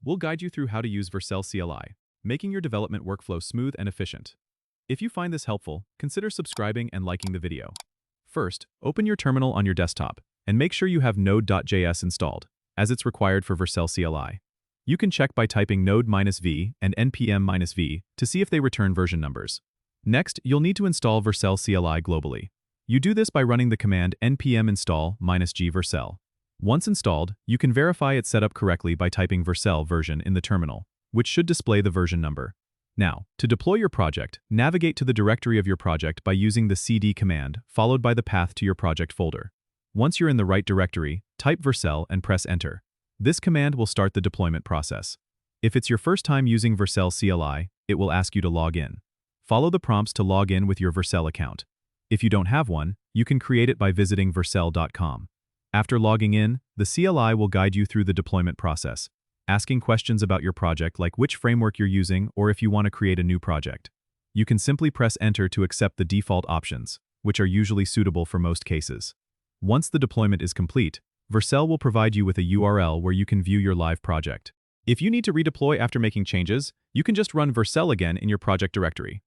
we'll guide you through how to use Vercel CLI, making your development workflow smooth and efficient. If you find this helpful, consider subscribing and liking the video. First, open your terminal on your desktop and make sure you have Node.js installed, as it's required for Vercel CLI. You can check by typing node-v and npm-v to see if they return version numbers. Next, you'll need to install Vercel CLI globally. You do this by running the command npm install -g vercel. Once installed, you can verify it's set up correctly by typing Vercel version in the terminal, which should display the version number. Now, to deploy your project, navigate to the directory of your project by using the cd command, followed by the path to your project folder. Once you're in the right directory, type Vercel and press enter. This command will start the deployment process. If it's your first time using Vercel CLI, it will ask you to log in. Follow the prompts to log in with your Vercel account. If you don't have one, you can create it by visiting vercel.com. After logging in, the CLI will guide you through the deployment process, asking questions about your project like which framework you're using or if you want to create a new project. You can simply press enter to accept the default options, which are usually suitable for most cases. Once the deployment is complete, Vercel will provide you with a URL where you can view your live project. If you need to redeploy after making changes, you can just run Vercel again in your project directory.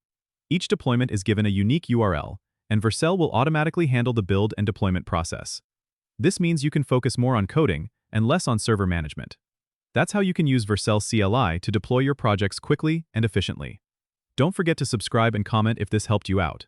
Each deployment is given a unique URL, and Vercel will automatically handle the build and deployment process. This means you can focus more on coding and less on server management. That's how you can use Vercel CLI to deploy your projects quickly and efficiently. Don't forget to subscribe and comment if this helped you out.